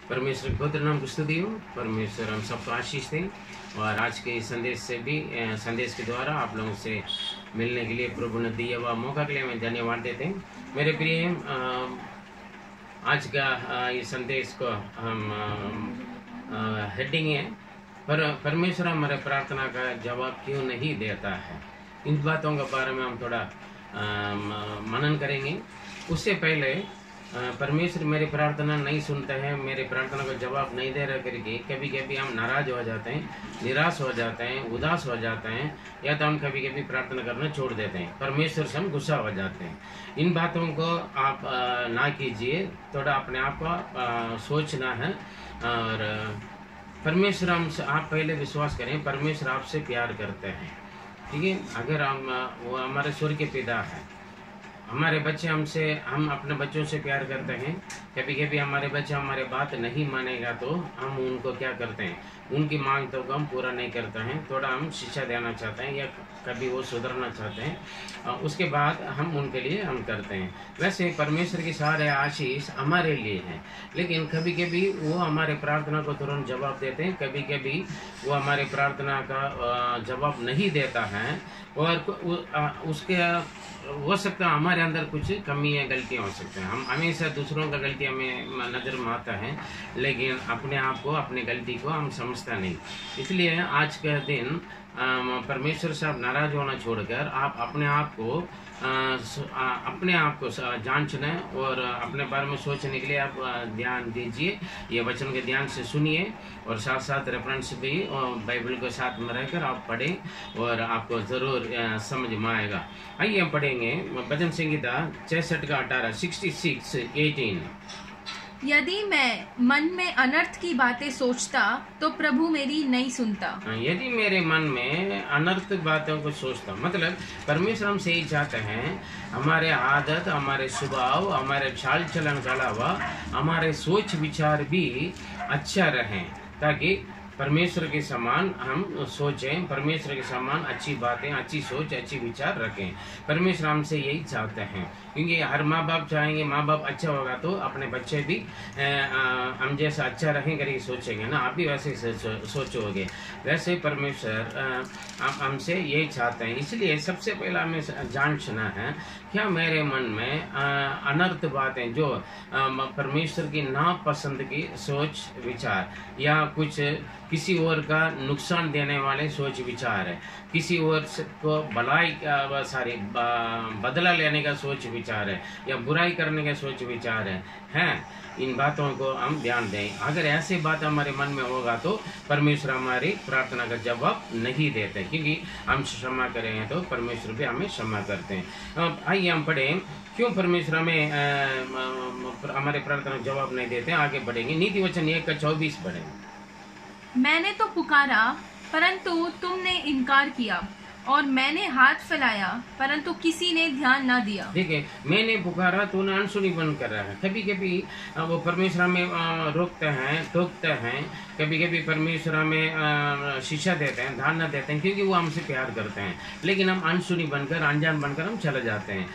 परमेश्वर के पवित्र नाम की स्तुति हो। परमेश्वर हम सबको आशीष दें और आज के संदेश से भी संदेश के द्वारा आप लोगों से मिलने के लिए प्रभु ने दिया हुआ मौका के लिए मैं धन्यवाद देते हैं। मेरे प्रिय आज का ये संदेश को हम हेडिंग है परमेश्वर हमारे प्रार्थना का जवाब क्यों नहीं देता है। इन बातों के बारे में हम थोड़ा मनन करेंगे। उससे पहले परमेश्वर मेरी प्रार्थना नहीं सुनते हैं, मेरे प्रार्थना को जवाब नहीं दे रहा करके कभी कभी हम नाराज हो जाते हैं, निराश हो जाते हैं, उदास हो जाते हैं, या तो हम कभी कभी प्रार्थना करना छोड़ देते हैं, परमेश्वर से हम गुस्सा हो जाते हैं। इन बातों को आप ना कीजिए, थोड़ा अपने आप को सोचना है। और परमेश्वर हमसे, आप पहले विश्वास करें परमेश्वर आपसे प्यार करते हैं, ठीक है। अगर वो हमारे स्वर्ग के पिता है, हमारे बच्चे हम अपने बच्चों से प्यार करते हैं। कभी कभी हमारे बच्चे हमारे बात नहीं मानेगा तो हम उनको क्या करते हैं, उनकी मांग तो हम पूरा नहीं करते हैं, थोड़ा हम शिक्षा देना चाहते हैं या कभी वो सुधरना चाहते हैं, उसके बाद हम उनके लिए हम करते हैं। वैसे परमेश्वर की सारे आशीष हमारे लिए हैं, लेकिन कभी कभी वो हमारे प्रार्थना को तुरंत जवाब देते हैं, कभी कभी वो हमारे प्रार्थना का जवाब नहीं देता है। और उसके हो सकता है हमारे अंदर कुछ कमी या गलतियाँ हो सकते हैं। हम हमेशा दूसरों का गलती हमें नज़र में आता है, लेकिन अपने आप को, अपनी गलती को हम समझता नहीं। इसलिए आज का दिन परमेश्वर से आप नाराज होना छोड़कर आप अपने आप को जांचना और अपने बारे में सोचने के लिए आप ध्यान दीजिए। ये वचन के ध्यान से सुनिए और साथ साथ रेफरेंस भी बाइबल के साथ में रहकर आप पढ़ें और आपको ज़रूर समझ में आएगा। आइए हम पढ़ेंगे भजन संहिता 66 का 18, 66:18। यदि मैं मन में अनर्थ की बातें सोचता तो प्रभु मेरी नहीं सुनता। यदि मेरे मन में अनर्थ बातों को सोचता, मतलब परमेश्वर हमसे यही चाहते हैं हमारे आदत, हमारे स्वभाव, हमारे चाल चलन के अलावा हमारे सोच विचार भी अच्छा रहें, ताकि परमेश्वर के समान हम सोचें, परमेश्वर के समान अच्छी बातें, अच्छी सोच, अच्छी विचार रखें। परमेश्वर हमसे यही चाहते हैं, क्योंकि हर माँ बाप चाहेंगे माँ बाप अच्छा होगा तो अपने बच्चे भी हम जैसा अच्छा रहेंगे करके सोचेंगे ना, आप भी वैसे सोचोगे। वैसे परमेश्वर हमसे यही चाहते हैं। इसलिए सबसे पहला हमें जांचना है क्या मेरे मन में अनर्थ बातें, जो परमेश्वर की नापसंद की सोच विचार या कुछ किसी और का नुकसान देने वाले सोच विचार है, किसी और को भलाई बदला लेने का सोच विचार है या बुराई करने का सोच विचार है, इन बातों को हम ध्यान दें। अगर ऐसी बात हमारे मन में होगा तो परमेश्वर हमारी प्रार्थना का जवाब नहीं देते, क्योंकि हम क्षमा करेंगे तो परमेश्वर भी हमें क्षमा करते हैं। आइए हम पढ़ें क्यों परमेश्वर हमें हमारे प्रार्थना का जवाब नहीं देते। आगे बढ़ेंगे, नीति वचन 1:24 पढ़ेंगे। मैंने तो पुकारा परंतु तुमने इनकार किया, और मैंने हाथ फैलाया परंतु किसी ने ध्यान ना दिया। देखिए, मैंने पुकारा तो उन्हें अनसुनी बंद कर रहा है। कभी कभी वो परमेश्वर हमें रोकते हैं, टोकते हैं, कभी कभी परमेश्वर हमें शिक्षा देते हैं, ध्यान न देते हैं, क्योंकि वो हमसे प्यार करते हैं, लेकिन हम अनसुनी बनकर, अनजान बनकर हम चले जाते हैं,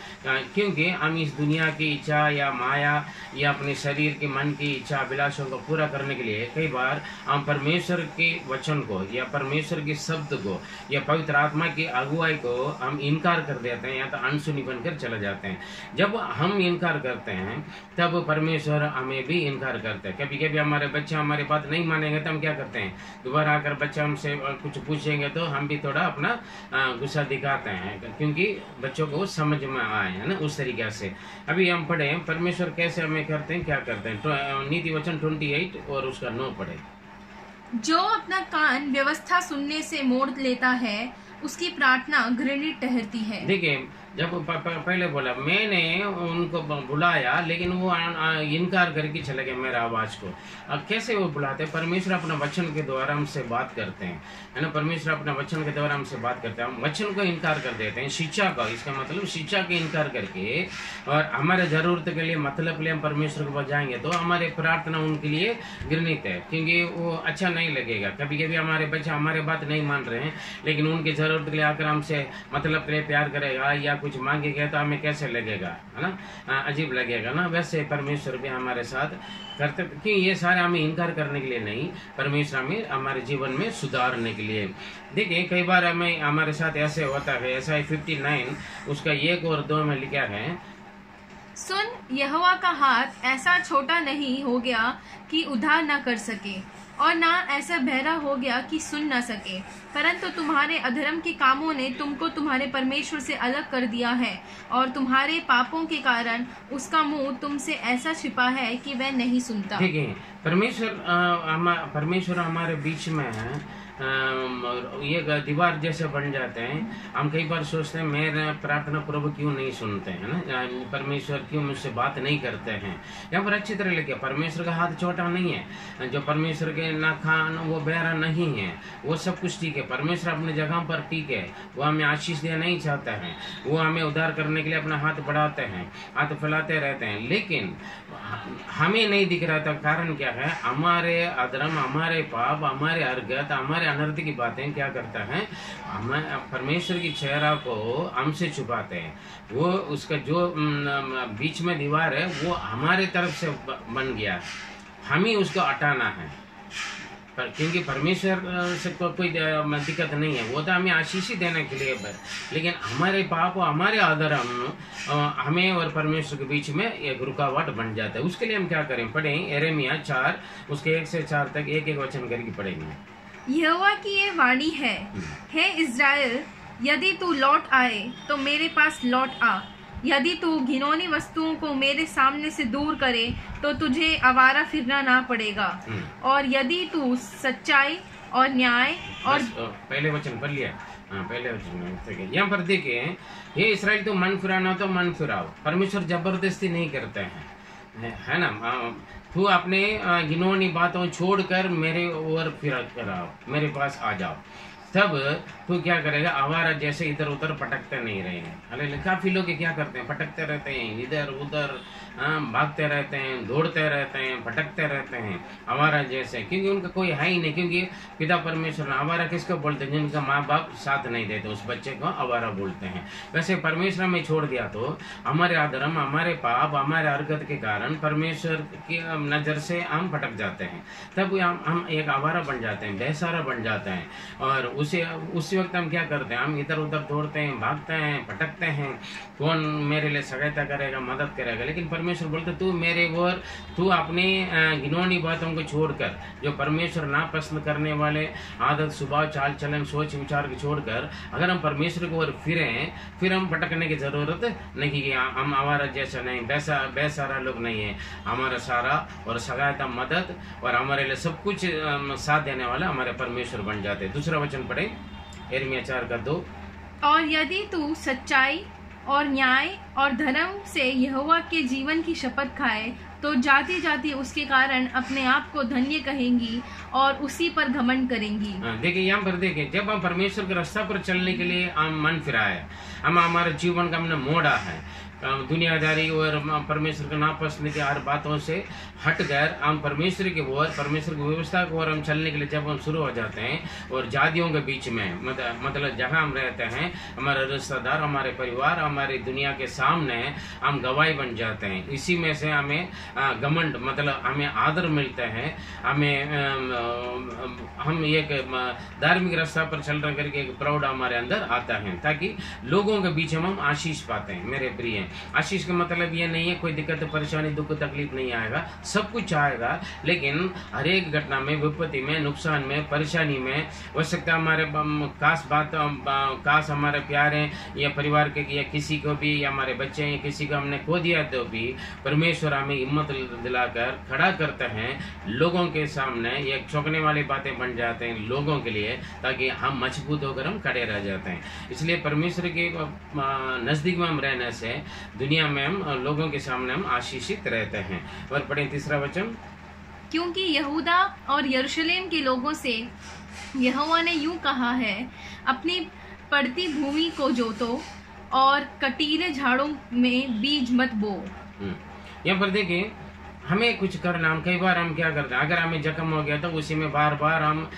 क्योंकि हम इस दुनिया की इच्छा या माया या अपने शरीर के मन की इच्छा अभिलाषों को पूरा करने के लिए कई बार हम परमेश्वर के वचन को या परमेश्वर के शब्द को या पवित्र आत्मा की अगुवाई को हम इनकार कर देते हैं या तो अनसुनी बनकर चले जाते हैं। जब हम इनकार करते हैं तब परमेश्वर हमें भी इनकार करते हैं। कभी कभी हमारे बच्चे हमारी बात नहीं मानेंगे तो हम क्या करते हैं, दोबारा आकर बच्चे हमसे कुछ पूछेंगे तो हम भी थोड़ा अपना गुस्सा दिखाते हैं, क्योंकि बच्चों को समझ में आए, है ना, उस तरीके से। अभी हम पढ़े परमेश्वर कैसे हमें करते हैं, क्या करते हैं। नीति वचन 28 और उसका 9 पढ़े। जो अपना कान व्यवस्था सुनने से मोड़ लेता है उसकी प्रार्थना घृणित ठहरती है। देखिए, जब पहले बोला मैंने उनको बुलाया, लेकिन वो इनकार करके चले गए मेरा आवाज को। अब कैसे वो बुलाते हैं? परमेश्वर अपना वचन के द्वारा हमसे बात करते हैं, है ना। परमेश्वर अपना वचन के द्वारा हमसे बात करते हैं, हम वचन को इनकार कर देते हैं, शिक्षा का। इसका मतलब शिक्षा के इनकार करके और हमारे जरूरत के लिए, मतलब के लिए हम परमेश्वर को बजाएंगे तो हमारे प्रार्थना उनके लिए घृणित है, क्योंकि वो अच्छा नहीं लगेगा। कभी कभी हमारे बच्चे हमारे बात नहीं मान रहे हैं, लेकिन उनकी जरूरत के लिए आकर हमसे मतलब के लिए प्यार करेगा या कुछ मांगेगा तो हमें कैसे लगेगा, है ना, अजीब लगेगा ना। वैसे परमेश्वर भी हमारे साथ करते, कि ये सारे हमें इनकार करने के लिए नहीं, परमेश्वर हमें हमारे जीवन में सुधारने के लिए। देखिए कई बार हमें हमारे साथ ऐसे होता है, ऐसा 59 उसका 1 और 2 में लिखा है, सुन, यहोवा का हाथ ऐसा छोटा नहीं हो गया कि उद्धार न कर सके, और ना ऐसा बहरा हो गया कि सुन न सके, परंतु तुम्हारे अधर्म के कामों ने तुमको तुम्हारे परमेश्वर से अलग कर दिया है, और तुम्हारे पापों के कारण उसका मुंह तुमसे ऐसा छिपा है कि वह नहीं सुनता। ठीक है, परमेश्वर हमारे बीच में है, ये दीवार जैसे बन जाते हैं। हम कई बार सोचते हैं मेरा प्रार्थना प्रभु क्यों नहीं सुनते हैं ना, परमेश्वर क्यों मुझसे बात नहीं करते हैं। यहाँ पर अच्छी तरह लिखे, परमेश्वर का हाथ छोटा नहीं है, जो परमेश्वर के ना खान वो बहरा नहीं है, वो सब कुछ ठीक है। परमेश्वर अपने जगह पर ठीक है, वो हमें आशीष देना नहीं चाहता है, वो हमें उद्धार करने के लिए अपना हाथ बढ़ाते हैं, हाथ फैलाते रहते हैं, लेकिन हमें नहीं दिख रहा था। कारण क्या है, हमारे अधर्म, हमारे पाप, हमारे अर्घत, हमारे अनर्थ की बातें क्या करता है, हमें परमेश्वर की चेहरा को हमसे छुपाते हैं। वो उसका जो बीच में दीवार है वो हमारे तरफ से बन गया, हम ही उसको हटाना है। क्योंकि परमेश्वर से कोई दिक्कत नहीं है, वो तो हमें आशीष ही देने के लिए है, लेकिन हमारे पाप और हमारे अधर्म हमें और परमेश्वर के बीच में एक रुकावट बन जाता है। उसके लिए हम क्या करें, पढ़ें यिर्मयाह 4 उसके 1 से 4 तक एक वचन करके पढ़ेंगे। यहोवा की ये वाणी है, हे इज़राइल, यदि तू लौट आए तो मेरे पास लौट आ, यदि तू घिनौनी वस्तुओं को मेरे सामने से दूर करे तो तुझे आवारा फिरना ना पड़ेगा, और यदि तू सच्चाई और न्याय और पहले वचन पढ़ लिया, पहले वचन यहाँ पर देखिए, ये इस्राएल तो मन फिराना तो मन फिराओ, परमेश्वर जबरदस्ती नहीं करते हैं, है ना। तू अपने घिनौनी बातों छोड़कर मेरे ओर फिर कराओ, मेरे पास आ जाओ, तब तू क्या करेगा, आवारा जैसे इधर उधर भटकते नहीं रहेंगे। अरे काफी लोग क्या करते हैं, भटकते रहते हैं, इधर उधर भागते रहते हैं, दौड़ते रहते हैं, भटकते रहते हैं आवारा जैसे, क्योंकि उनका कोई है ही नहीं। क्योंकि पिता परमेश्वर आवारा किसको बोलते हैं, जिनका माँ बाप साथ नहीं देते उस बच्चे को आवारा बोलते हैं। वैसे परमेश्वर में छोड़ दिया तो हमारे अधर्म, हमारे पाप, हमारे हरकत के कारण परमेश्वर की नजर से हम भटक जाते हैं, तब हम एक आवारा बन जाते हैं, बेसहारा बन जाते हैं, और उसी वक्त हम क्या करते हैं, हम इधर उधर दौड़ते हैं, भागते हैं, भटकते हैं, कौन मेरे लिए सहायता करेगा, मदद करेगा। लेकिन परमेश्वर बोलते तू मेरे ओर, तू अपनी घिनौनी बातों को छोड़कर, जो परमेश्वर नापसंद करने वाले आदत, स्वभाव, चाल चलन, सोच विचार को छोड़कर अगर हम परमेश्वर की ओर फिर हम भटकने की जरूरत नहीं कि हम आवारा जैसा नहीं, बेसहारा लोग नहीं है। हमारा सारा और सहायता, मदद और हमारे लिए सब कुछ साथ देने वाला हमारे परमेश्वर बन जाते हैं। दूसरा वचन पढ़े, यिर्मयाह 4 का 2, और यदि तू सच्चाई और न्याय और धर्म से यहोवा के जीवन की शपथ खाए तो जाति जाति उसके कारण अपने आप को धन्य कहेंगी और उसी पर घमंड करेंगी। देखिए यहाँ पर देखिए, जब हम परमेश्वर के रास्ते पर चलने के लिए हम मन फिराए, हम हमारे जीवन का हमने मोड़ा है, दुनियादारी और परमेश्वर के नापसंद की हर बातों से हटकर हम परमेश्वर की ओर, परमेश्वर की व्यवस्था की ओर हम चलने के लिए जब हम शुरू हो जाते हैं, और जातियों के बीच में मतलब जहां हम रहते हैं, हमारे रिश्तेदार, हमारे परिवार, हमारी दुनिया के सामने हम गवाही बन जाते हैं। इसी में से हमें घमंड मतलब हमें आदर मिलता है, हम एक धार्मिक रास्ता पर चल रहे करके एक प्राउड हमारे अंदर आता है, ताकि लोगों के बीच में हम आशीष पाते हैं। मेरे प्रिय, आशीष का मतलब ये नहीं है कोई दिक्कत, परेशानी, दुख, तकलीफ नहीं आएगा, सब कुछ आएगा, लेकिन हर एक घटना में, विपत्ति में, नुकसान में, परेशानी में, हो सकता है हमारे काश हमारे प्यारे या परिवार के या किसी को भी, या हमारे बच्चे या किसी को हमने खो दिया तो भी परमेश्वर हमें हिम्मत दिलाकर खड़ा करते हैं लोगों के सामने। एक चौंकने वाली बातें बन जाते हैं लोगों के लिए, ताकि हम मजबूत होकर हम खड़े रह जाते हैं। इसलिए परमेश्वर के नजदीक में हम रहने से दुनिया में हम लोगों के सामने हम आशीषित रहते हैं। और पढ़ें तीसरा वचन, क्योंकि यहूदा और यरूशलेम के लोगों से यहोवा ने यूं कहा है, अपनी पड़ती भूमि को जोतो और कटीले झाड़ों में बीज मत बो। यहाँ पर देखिए, हमें कुछ करना, हम कई बार हम क्या करते हैं, अगर हमें जख्म हो गया तो उसी में बार बार हम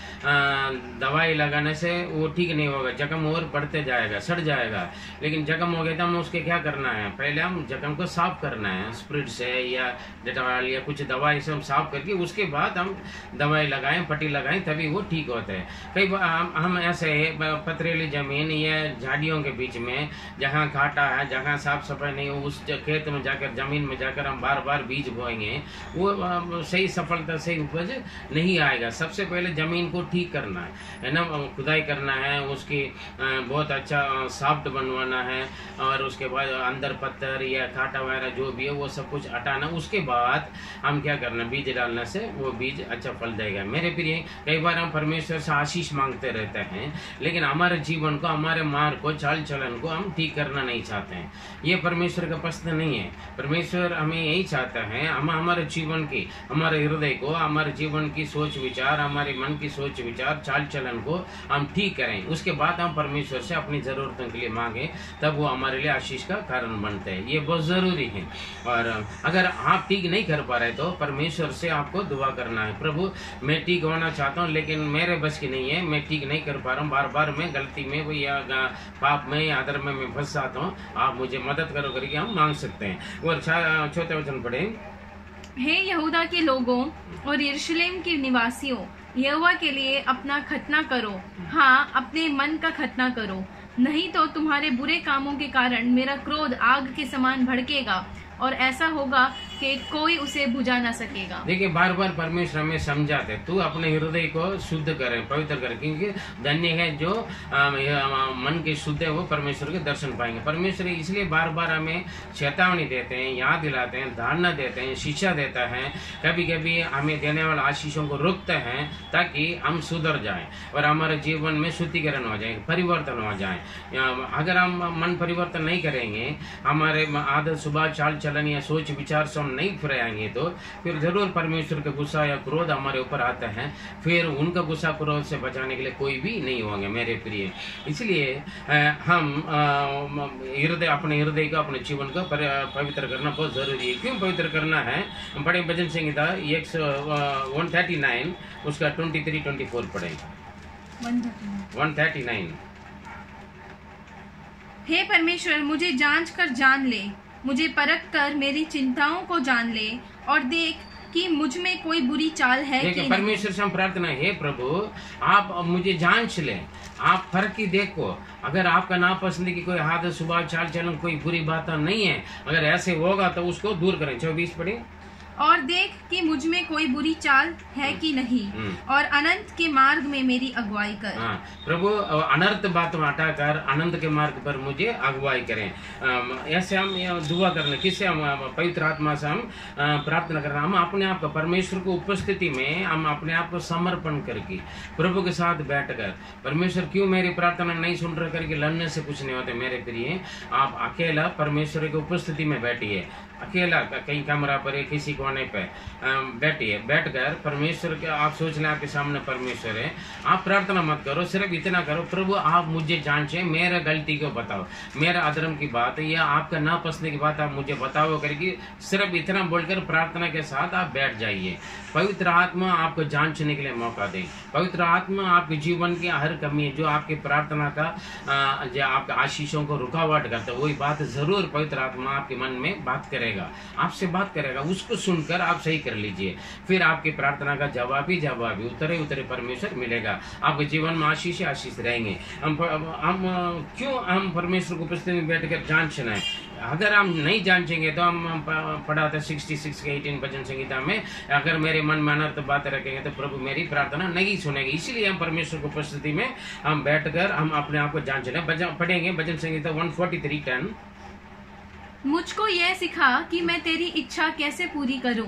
दवाई लगाने से वो ठीक नहीं होगा, जख्म और बढ़ते जाएगा, सड़ जाएगा। लेकिन जख्म हो गया तो हम उसके क्या करना है, पहले हम जख्म को साफ करना है, स्प्रिट से या डेटॉल या कुछ दवाई से हम साफ करके उसके बाद हम दवाई लगाएं, पट्टी लगाएं, तभी वो ठीक होता है। कई बार हम ऐसे पथरीली जमीन या झाड़ियों के बीच में जहाँ घाटा है, जहाँ साफ सफाई नहीं हो, उस खेत में जाकर, जमीन में जाकर हम बार बार बीज बोएंगे, वो सही सफलता, सही उपज नहीं आएगा। सबसे पहले जमीन को ठीक करना है ना, खुदाई करना है, उसकी बहुत अच्छा सॉफ्ट बनवाना है, और उसके बाद अंदर पत्थर या कांटा वगैरह जो भी है वो सब कुछ हटाना। उसके बाद हम क्या करना, बीज डालने से वो बीज अच्छा फल देगा। मेरे प्रिय, कई बार हम परमेश्वर से आशीष मांगते रहते हैं, लेकिन हमारे जीवन को, हमारे मार्ग को, चाल चलन को हम ठीक करना नहीं चाहते हैं। ये परमेश्वर का पसंद नहीं है। परमेश्वर हमें यही चाहता है, हम हमारे जीवन की, हमारे हृदय को, हमारे जीवन की सोच विचार, हमारे मन की सोच विचार, चाल चलन को हम ठीक करें। उसके बाद हम परमेश्वर से अपनी जरूरतों के लिए मांगे, तब वो हमारे लिए आशीष का कारण बनते हैं। ये बहुत जरूरी है। और अगर आप ठीक नहीं कर पा रहे तो परमेश्वर से आपको दुआ करना है, प्रभु मैं ठीक होना चाहता हूँ लेकिन मेरे बस की नहीं है, मैं ठीक नहीं कर पा रहा हूँ, बार बार मैं गलती में या पाप में या अधर्म में मैं फंस जाता हूँ, आप मुझे मदद करो करके हम मांग सकते हैं। और चौथे वचन पढ़े, हे यहूदा के लोगों और यरूशलेम के निवासियों, यहोवा के लिए अपना खतना करो, हाँ अपने मन का खतना करो, नहीं तो तुम्हारे बुरे कामों के कारण मेरा क्रोध आग के समान भड़केगा और ऐसा होगा कि कोई उसे बुझा ना सकेगा। देखिए, बार बार परमेश्वर हमें समझाते, तू अपने हृदय को शुद्ध करे, पवित्र करे, क्योंकि धन्य है जो मन के शुद्ध है, वो परमेश्वर के दर्शन पाएंगे। परमेश्वर इसलिए बार बार हमें चेतावनी देते हैं, याद दिलाते हैं, धारणा देते हैं, शिक्षा देता है, कभी कभी हमें देने वाले आशीषों को रोकते हैं ताकि हम सुधर जाएं और हमारे जीवन में शुद्धिकरण हो जाए, परिवर्तन हो जाए। अगर हम मन परिवर्तन नहीं करेंगे, हमारे आदत, सुबह, चाल चलन या सोच विचार से हम नहीं फिराएंगे, तो फिर जरूर परमेश्वर का गुस्सा या क्रोध हमारे ऊपर आता है। फिर उनका गुस्सा क्रोध से बचाने के लिए कोई भी नहीं होंगे मेरे प्रिय। इसलिए हम हृदय, अपने हृदय को, अपने जीवन को पवित्र करना बहुत जरूरी है। क्यों पवित्र करना है? हम पढ़े भजन संहिता 139 उसका 23-24 पढ़े। 139। हे परमेश्वर, मुझे जांच कर जान ले, मुझे परख कर मेरी चिंताओं को जान ले और देख कि मुझ में कोई बुरी चाल है कि नहीं। परमेश्वर से हम प्रार्थना है, प्रभु आप मुझे जांच ले, आप फर्क की देखो, अगर आपका नापसंद की कोई आदत, स्वभाव, चाल चलन, कोई बुरी बात नहीं है, अगर ऐसे होगा तो उसको दूर करें। 24 पढ़े। और देख कि मुझ में कोई बुरी चाल है कि नहीं, और अनंत के मार्ग में मेरी अगुवाई कर। प्रभु अनर्थ बात हटाकर अनंत के मार्ग पर मुझे अगुवाई करें। ऐसे हम दुआ करना, किससे? हम पवित्र आत्मा से हम प्रार्थना करना। हम अपने आप को परमेश्वर को उपस्थिति में हम अपने आप को समर्पण करके प्रभु के साथ बैठकर, परमेश्वर क्यों मेरी प्रार्थना नहीं सुन रहे करके लड़ने से कुछ नहीं होते मेरे प्रिय। आप अकेला परमेश्वर की उपस्थिति में बैठिए, अकेला कहीं कमरा पर, किसी कोने पे बैठिए, बैठकर परमेश्वर के आप सोच लें आपके सामने परमेश्वर है। आप प्रार्थना मत करो, सिर्फ इतना करो, प्रभु आप मुझे जांचे, मेरा गलती को बताओ, मेरा अधर्म की बात या आपका ना पसंद की बात आप मुझे बताओ करके सिर्फ इतना बोलकर प्रार्थना के साथ आप बैठ जाइए। पवित्र आत्मा आपको जांचने के लिए मौका दे। पवित्र आत्मा आपके जीवन की हर कमी, जो आपकी प्रार्थना का जो आपके आशीषों को रुकावट करता है, वही बात जरूर पवित्र आत्मा आपके मन में बात करेगा, आपसे बात करेगा, उसको सुनकर आप सही कर लीजिए। फिर आपकी प्रार्थना का जवाब ही उतरे उतरे परमेश्वर मिलेगा, आपके जीवन में आशीष आशीष रहेंगे। हम क्यों हम परमेश्वर को उपस्थिति में बैठकर जांचना है? अगर हम नहीं जांचेंगे तो हम पढ़ा था 66 के 18 भजन संहिता में, अगर मेरे मन में अनर्थ बातें रखेंगे तो प्रभु मेरी प्रार्थना नहीं सुनेगी। इसीलिए हम परमेश्वर की उपस्थिति में हम बैठकर हम अपने आप को जांच लें। पढ़ेंगे भजन संहिता 143:10। मुझको यह सिखा कि मैं तेरी इच्छा कैसे पूरी करूं,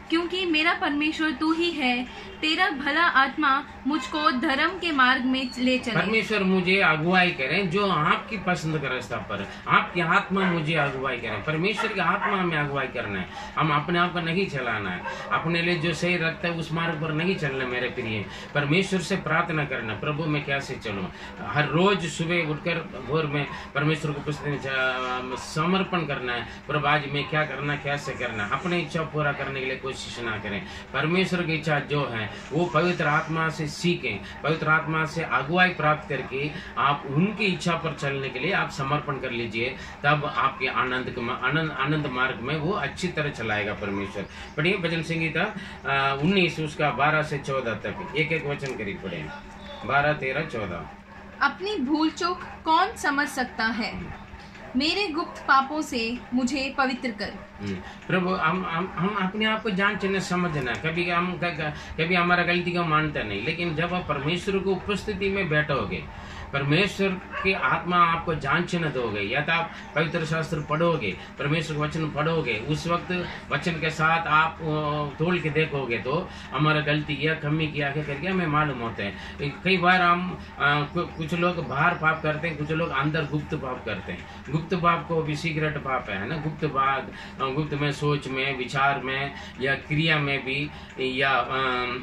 क्योंकि मेरा परमेश्वर तू ही है। तेरा भला आत्मा मुझको धर्म के मार्ग में ले चले। परमेश्वर मुझे अगुवाई करें जो आपकी पसंद का रास्ता पर, आपकी आत्मा मुझे अगुवाई करें। परमेश्वर की आत्मा हमें अगुवाई करना है, हम अपने आप को नहीं चलाना है, अपने लिए जो सही रखता है उस मार्ग पर नहीं चलना मेरे प्रिय। परमेश्वर से प्रार्थना करना, प्रभु मैं कैसे चलूं। हर रोज सुबह उठकर भोर में परमेश्वर को समर्पण करना करना है, प्रभु आज मैं क्या करना, कैसे करना, अपनी इच्छा पूरा करने के लिए कोशिश ना करें। परमेश्वर की इच्छा जो है वो पवित्र आत्मा से सीखें, पवित्र आत्मा से अगुवाई प्राप्त करके आप उनकी इच्छा पर चलने के लिए आप समर्पण कर लीजिए, तब आपके आनंद मार्ग में वो अच्छी तरह चलाएगा परमेश्वर। पढ़िए भजन संहिता 19 उसका 12 से 14 तक, एक वचन करीब पढ़े, 12, 13, 14। अपनी भूल चूक कौन समझ सकता है, मेरे गुप्त पापों से मुझे पवित्र कर। प्रभु हम अपने आप को जानना समझना, कभी हमारा गलती को मानता नहीं, लेकिन जब आप परमेश्वर की उपस्थिति में बैठोगे, परमेश्वर की आत्मा आपको जांचना दोगे, या तो आप पवित्र शास्त्र पढ़ोगे, परमेश्वर वचन पढ़ोगे, उस वक्त वचन के साथ आप तोड़ के देखोगे तो हमारा गलती या कमी किया है करके हमें मालूम होता है। कई बार हम कुछ लोग बाहर पाप करते हैं, कुछ लोग अंदर गुप्त पाप करते हैं। गुप्त पाप को भी सीक्रेट पाप है ना, गुप्त में सोच में, विचार में, या क्रिया में भी, या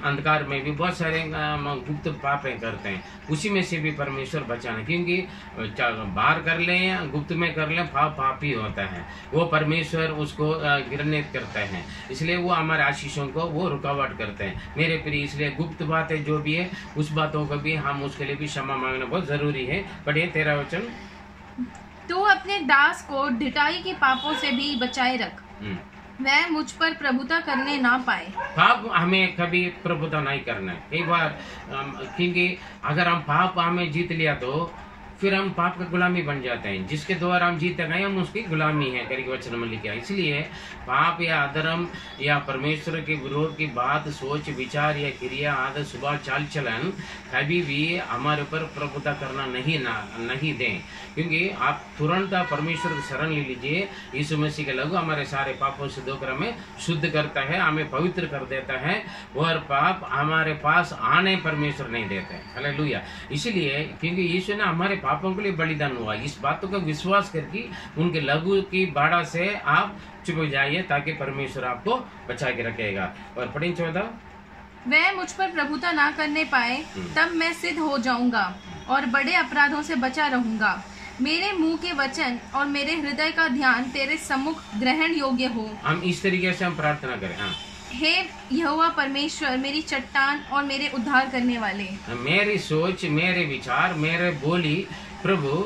अंधकार में भी बहुत सारे गुप्त पापें करते हैं। उसी में से भी परमेश्वर बचाना, क्योंकि बाहर कर ले या गुप्त में कर ले, पाप ही होता है, वो परमेश्वर उसको घृणित करता है, इसलिए वो हमारे आशीषों को वो रुकावट करते हैं मेरे प्रिय। इसलिए गुप्त बातें जो भी है उस बातों को भी हम उसके लिए भी क्षमा मांगना बहुत जरूरी है। पढ़िए 13 वचन। तू अपने दास को ढिठाई के पापों से भी बचाए रख, वह मुझ पर प्रभुता करने ना पाए। पाप हमें कभी प्रभुता नहीं करना है। कई बार क्योंकि अगर हम पाप हमें जीत लिया तो फिर हम पाप का गुलामी बन जाते हैं, जिसके द्वारा हम जीते गए हम उसकी गुलामी है करके वचन में लिखा है। इसलिए पाप या अधर्म या परमेश्वर के विरोध की बात, सोच, विचार या क्रिया, आदत, स्वभाव, चाल चलन कभी भी हमारे ऊपर प्रभुता करना नहीं दें, क्योंकि आप तुरंत परमेश्वर की शरण ले लीजिए। यीशु मसीह के लहू हमारे सारे पापों से धोकर हमें शुद्ध करता है, हमें पवित्र कर देता है, और पाप हमारे पास आने परमेश्वर नहीं देते। हालेलुया। इसलिए क्योंकि यीशु ने हमारे पापों के लिए बलिदान हुआ, इस बातों का विश्वास करके उनके लहू की बाड़ा से आप चिपक जाइए, ताकि परमेश्वर आपको बचा के रखेगा। और पढ़ें 14। वह मुझ पर प्रभुता ना करने पाए, तब मैं सिद्ध हो जाऊंगा और बड़े अपराधों से बचा रहूंगा। मेरे मुंह के वचन और मेरे हृदय का ध्यान तेरे सम्मुख ग्रहण योग्य हो। हम इस तरीके से हम प्रार्थना करें। हाँ। हे यहोवा परमेश्वर, मेरी चट्टान और मेरे उद्धार करने वाले, मेरी सोच, मेरे विचार, मेरे बोली, प्रभु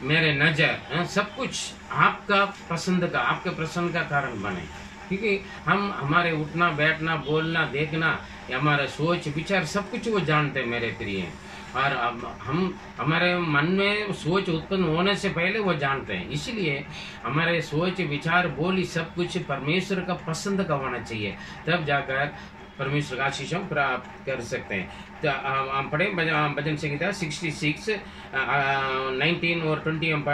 मेरे नजर, सब कुछ आपका पसंद का, आपके प्रसन्न का कारण बने, क्योंकि हम हमारे उठना, बैठना, बोलना, देखना, हमारा सोच, विचार सब कुछ वो जानते हैं मेरे प्रिय। और हम हमारे मन में सोच उत्पन्न होने से पहले वो जानते हैं, इसलिए हमारे सोच, विचार, बोली सब कुछ परमेश्वर का पसंद का होना चाहिए, तब जाकर परमेश्वर का आशीष हम प्राप्त कर सकते हैं। तो हम पढ़े भजन संहिता 66, 19 और 20 हम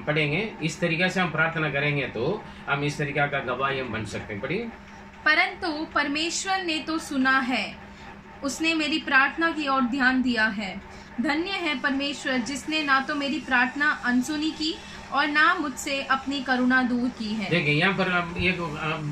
पढ़ेंगे। इस तरीके से हम प्रार्थना करेंगे तो हम इस तरीका का गवाही हम बन सकते हैं। पढ़िए। परंतु परमेश्वर ने तो सुना है, उसने मेरी प्रार्थना की ओर ध्यान दिया है। धन्य है परमेश्वर, जिसने ना तो मेरी प्रार्थना अनसुनी की और ना मुझसे अपनी करुणा दूर की है। देखिए यहाँ पर अब एक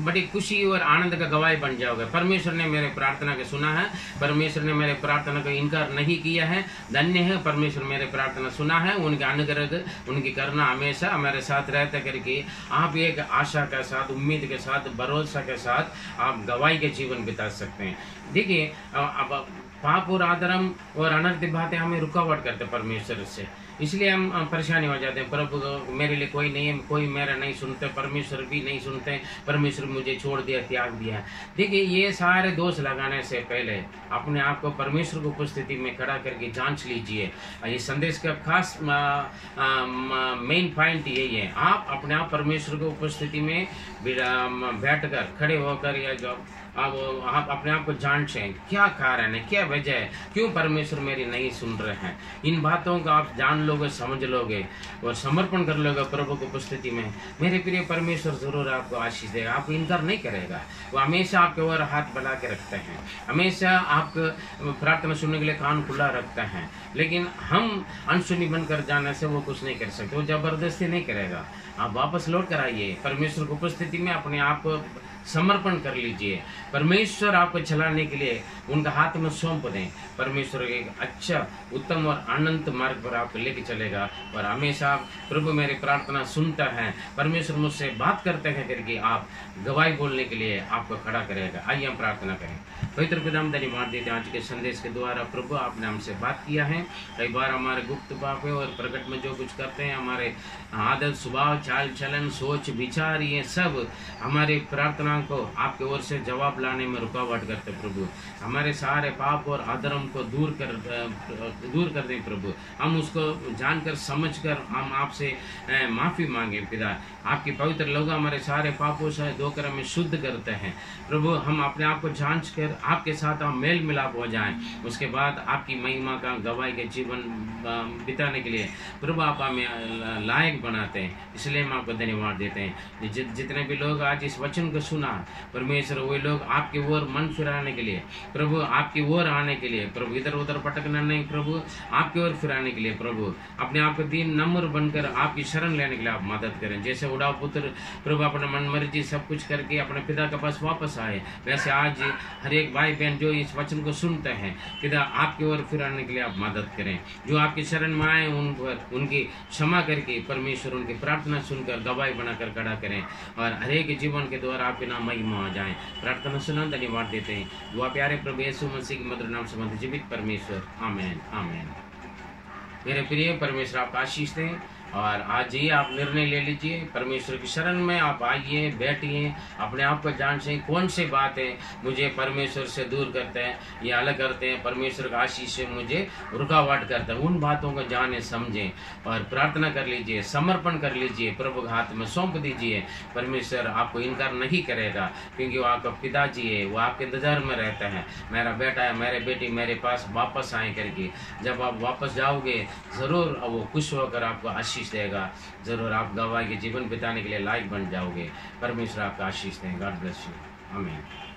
बड़ी खुशी और आनंद का गवाही बन जाओगे। परमेश्वर ने मेरे प्रार्थना को सुना है, परमेश्वर ने मेरे प्रार्थना को इनकार नहीं किया है। धन्य है परमेश्वर मेरे प्रार्थना सुना है, उनके अनुग्रह, उनकी करुणा हमेशा हमारे साथ रहता करके आप एक आशा के साथ, उम्मीद के साथ, भरोसा के साथ आप गवाही के जीवन बिता सकते हैं। देखिए अब पाप और अधर्म और अनर्थ बातें हमें रुकावट करते परमेश्वर से, इसलिए हम परेशानी हो जाते हैं। प्रभु मेरे लिए कोई नहीं है, कोई मेरा नहीं सुनते, परमेश्वर भी नहीं सुनते, परमेश्वर मुझे छोड़ दिया, त्याग दिया। देखिए ये सारे दोष लगाने से पहले अपने आप को परमेश्वर की उपस्थिति में खड़ा करके जांच लीजिए। ये संदेश का खास मेन पॉइंट यही है, आप अपने आप परमेश्वर की उपस्थिति में बैठकर, खड़े होकर, या जो आप अपने आप को जांचें, क्या कारण है, क्या वजह है, क्यों परमेश्वर मेरी नहीं सुन रहे हैं। इन बातों को आप जान लोगे, समझ लोगे और समर्पण कर लोगे प्रभु की उपस्थिति में, मेरे प्रिय परमेश्वर जरूर आपको आशीष देगा, आपको इनकार नहीं करेगा। वो हमेशा आपके ओर हाथ बढ़ा के रखते हैं, हमेशा आपको प्रार्थना सुनने के लिए कान खुला रखते हैं, लेकिन हम अनसुनी बनकर जाने से वो कुछ नहीं कर सकते, वो जबरदस्ती नहीं करेगा। आप वापस लौट कर आइए, परमेश्वर की उपस्थिति में अपने आप को समर्पण कर लीजिए। परमेश्वर आपको चलाने के लिए उनका हाथ में सौंप दें। परमेश्वर एक अच्छा उत्तम और अनंत मार्ग पर आपको लेके चलेगा और हमेशा प्रभु मेरी प्रार्थना सुनता है, परमेश्वर मुझसे बात करते हैं करके आप गवाही बोलने के लिए आपको खड़ा करेगा। आइए हम प्रार्थना करें। पवित्र पिता हम धन्यवाद देते हैं आज के संदेश के द्वारा प्रभु आपने हमसे बात किया है। कई बार हमारे गुप्त पाप है और प्रकट में जो कुछ करते हैं, हमारे आदत स्वभाव चाल चलन सोच विचार, ये सब हमारे प्रार्थना को आपके ओर से जवाब लाने में रुकावट करते प्रभु। हमारे सारे पाप और अधर्म को दूर कर दें प्रभु। हम उसको जानकर समझकर हम आपसे माफी मांगे पिता। आपके पवित्र लोग हमारे सारे पापों से धोकर हमें शुद्ध करते हैं प्रभु। हम अपने आप को जांच कर आपके साथ हम मेल मिलाप हो जाएं, उसके बाद आपकी महिमा का गवाही के जीवन बिताने के लिए प्रभु आप हमें लायक बनाते हैं। इसलिए हम आपको धन्यवाद देते हैं। जितने भी लोग आज इस वचन को सुना परमेश्वर, वे लोग आपकी ओर मन फिराने के लिए प्रभु, आपकी ओर आने के लिए प्रभु, इधर उधर भटकना नहीं प्रभु, आपकी ओर फिराने के लिए प्रभु, अपने आप को दीन नम्र बनकर आपकी शरण लेने के लिए आप मदद करें। जैसे उड़ाव पुत्र प्रभु अपने मन मर्जी सब कुछ करके अपने पिता के पास वापस आए, वैसे आज हर एक भाई बहन जो इस वचन को सुनते हैं पिता आपकी ओर फिराने के लिए आप मदद करें। जो आपकी शरण में आए उन पर उनकी क्षमा करके परमेश्वर उनकी प्रार्थना सुनकर गवाही बनाकर खड़ा करें और हर एक जीवन के द्वारा आपके नाम महिमा आ जाए। प्रार्थना सुना धन्यवाद देते हैं दुआ प्यारे प्रभु यीशु मसीह के मधुर नाम से जीवित परमेश्वर, आमेन आमेन। मेरे प्रिय परमेश्वर आपका आशीष दें और आज ही आप निर्णय ले लीजिए, परमेश्वर की शरण में आप आइए, बैठिए, अपने आप को जांचें कौन सी बातें मुझे परमेश्वर से दूर करते हैं या अलग करते हैं, परमेश्वर का आशीष से मुझे रुकावट करता है। उन बातों को जाने समझें और प्रार्थना कर लीजिए, समर्पण कर लीजिए, प्रभु के हाथ में सौंप दीजिए। परमेश्वर आपको इनकार नहीं करेगा क्योंकि वो आपका पिताजी है, वो आपके इंतजार में रहता है। मेरा बेटा है, मेरे बेटी मेरे पास वापस आए करके। जब आप वापस जाओगे जरूर वो खुश होकर आपको आशीष देगा, जरूर आप गवाही के जीवन बिताने के लिए लायक बन जाओगे। परमेश्वर आपका आशीष दें। गॉड ब्लेस यू, आमीन।